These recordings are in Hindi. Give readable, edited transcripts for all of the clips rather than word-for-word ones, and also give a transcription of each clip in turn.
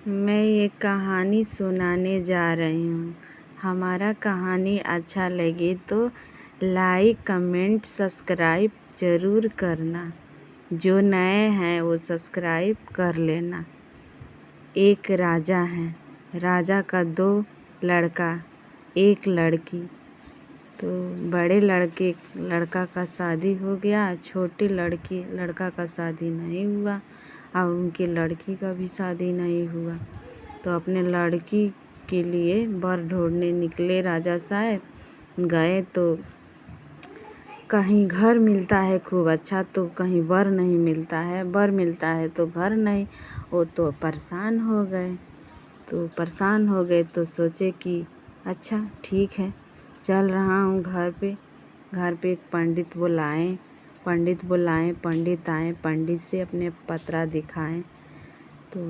मैं एक कहानी सुनाने जा रही हूँ। हमारा कहानी अच्छा लगे तो लाइक कमेंट सब्सक्राइब ज़रूर करना। जो नए हैं वो सब्सक्राइब कर लेना। एक राजा है। राजा का 2 लड़का, 1 लड़की। तो बड़े लड़का का शादी हो गया, छोटे लड़का का शादी नहीं हुआ और उनकी लड़की का भी शादी नहीं हुआ। तो अपने लड़की के लिए वर ढूंढने निकले राजा साहब। गए तो कहीं घर मिलता है खूब अच्छा, तो कहीं वर नहीं मिलता है। वर मिलता है तो घर नहीं। वो तो परेशान हो गए तो सोचे कि अच्छा ठीक है, चल रहा हूँ घर पे। घर पे एक पंडित बुलाएं। पंडित आए, पंडित से अपने पतरा दिखाएं। तो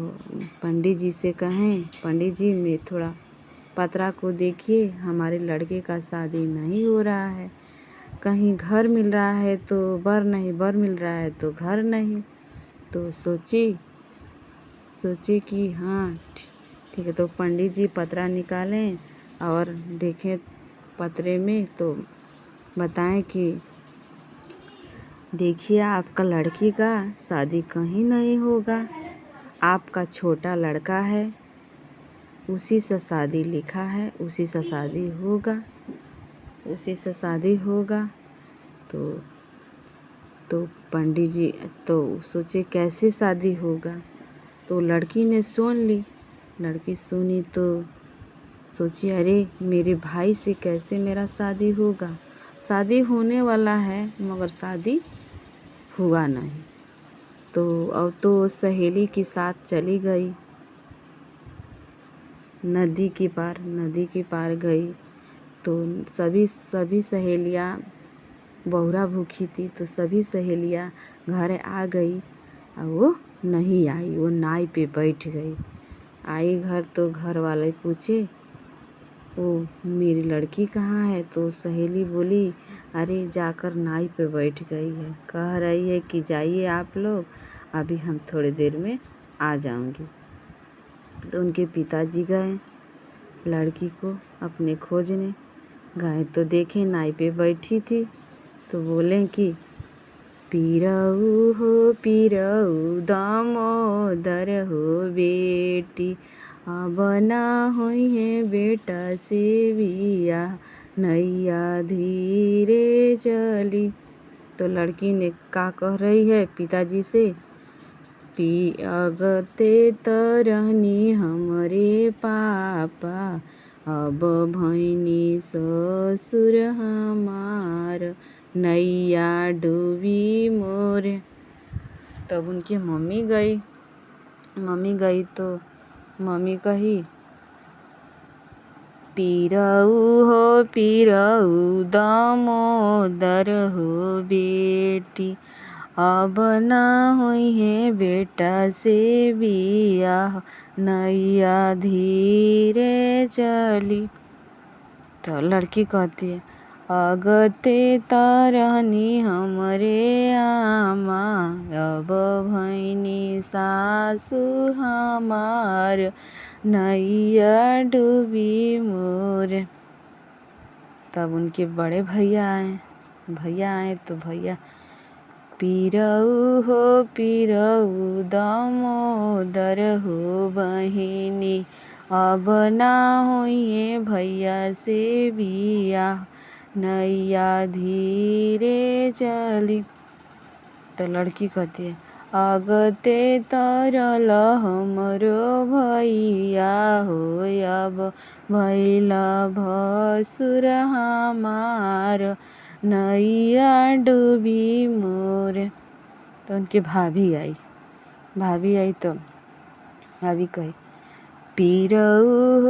पंडित जी से कहें, पंडित जी मैं थोड़ा पतरा को देखिए, हमारे लड़के का शादी नहीं हो रहा है। कहीं घर मिल रहा है तो वर नहीं, वर मिल रहा है तो घर नहीं। तो सोचे कि हाँ ठीक है। तो पंडित जी पतरा निकालें और देखें पतरे में, तो बताएं कि देखिए आपका लड़की का शादी कहीं नहीं होगा। आपका छोटा लड़का है, उसी से शादी लिखा है, उसी से शादी होगा। तो पंडित जी तो सोचे कैसे शादी होगा। तो लड़की ने लड़की सुनी तो सोची अरे मेरे भाई से कैसे मेरा शादी होगा। शादी होने वाला है मगर शादी हुआ नहीं। तो अब तो सहेली के साथ चली गई, नदी के पार गई। तो सभी सहेलियाँ बहुरा भूखी थी, तो सभी सहेलियाँ घर आ गई और वो नहीं आई। वो नाव पे बैठ गई। आई घर तो घर वाले पूछे वो मेरी लड़की कहाँ है। तो सहेली बोली अरे जाकर नाव पे बैठ गई है, कह रही है कि जाइए आप लोग, अभी हम थोड़ी देर में आ जाऊंगी। तो उनके पिताजी गए लड़की को अपने खोजने। गए तो देखे नाव पे बैठी थी। तो बोले कि पीरऊ दामोदर हो बेटी, अब ना होई है बेटा से बियाह, नैया धीरे चली। तो लड़की ने का कह रही है पिताजी से, अगते तरहनी हमरे पापा, अब भैनी ससुर हमार, नैया डूबी मोरे। तब उनकी मम्मी गई तो मम्मी कही पीरऊ दामोदर हो बेटी, अब ना होई है बेटा से बियाह, नैया धीरे चली। तो लड़की कहती है अगते तरहनी हमरे आमा, अब भैनी सासु हमार, नैया डूबी मोर। तब उनके बड़े भैया आए तो भैया पीरऊ दामोदर हो बहिनी, अब ना होइए भैया से बियाह, नैया धीरे चली। तो लड़की कहती है अगते तरल हमरो भैया हो, अब भैला भसुर हमार, नैया डूबी मोर। तो उनकी भाभी आई तो भाभी कही पीरऊ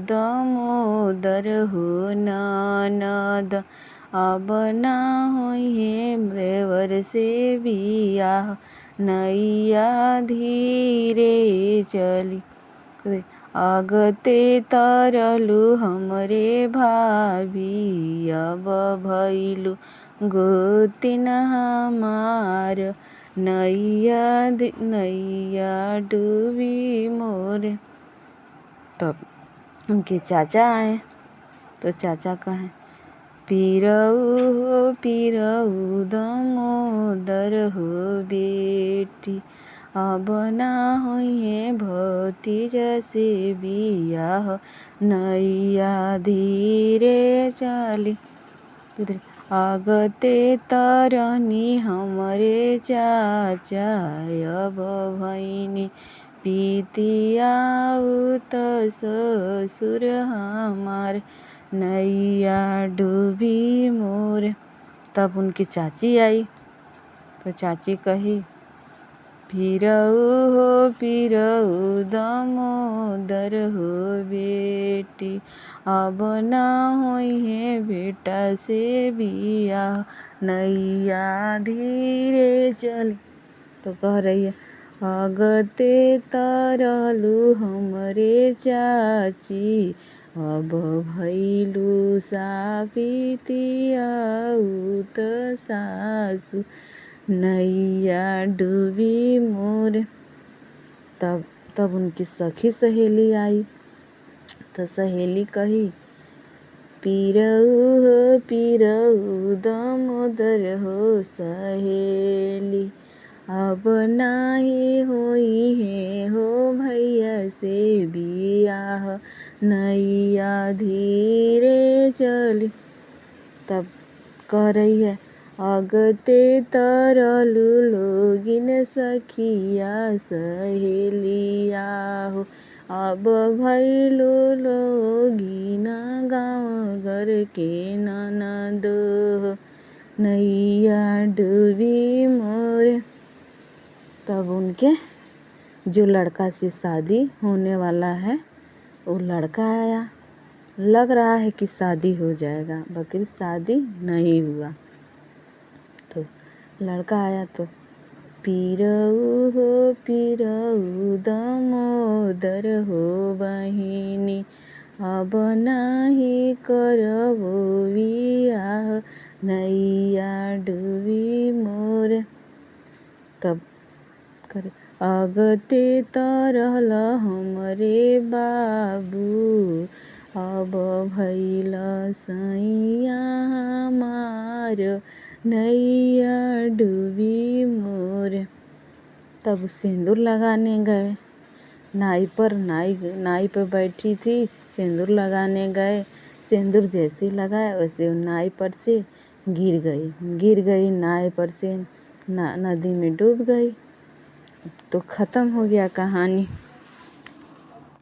दामोदर हो ननद, अब ना होइए देवर से बियाह, नैया धीरे चली। अगते तरलू हमरे भाभी, अब भैलू गोतिन हमार, नैया डूबी मोरे। तब उनके चाचा आए तो चाचा कहें, पीरऊ दामोदर हो बेटी, अब ना होइए भतीजा से बियाह, नैया धीरे चली आगते तरनी हमरे चाचा, अब भैनी पीतिया त ससुर हमार, नैया डूबी मोर। तब उनकी चाची आई तो चाची कही, पीरऊ दामोदर हो बेटी, अब ना होइए बेटा से बियाह, नैया धीरे चली। तो कह रही है, अगते तरलू हमरे चाची, अब भैलू सापितिया त सासु, नैया डूबी मोर। तब उनकी सखी सहेली आई तो सहेली कही, पीरऊ दामोदर हो सहेली, अब नाही होई है हो भैया से बियाह, नैया धीरे चली। तब कह रही है, अगते तरलू लोगिन सखिया सहेलिया हो, अब भैलू लोगिन गाँव घर के ननद हो, नैया डूबी मोर। तब उनके जो लड़का से शादी होने वाला है वो लड़का आया, लग रहा है कि शादी हो जाएगा, बल्कि शादी नहीं हुआ। तो लड़का आया तो पीरऊ दामोदर हो बहिनी, अब नाही करबो बियाह, नैया डूबी मोर। तब करे, अगते तरल हमरे बाबू, अब भैल सैया हमार, नैया डूबी मोर। तब सिंदूर लगाने गए, नाई पर बैठी थी, सिंदूर लगाने गए, सिंदूर जैसे लगाए वैसे नाई पर से गिर गई नाई पर से नदी में डूब गई। तो ख़त्म हो गया कहानी।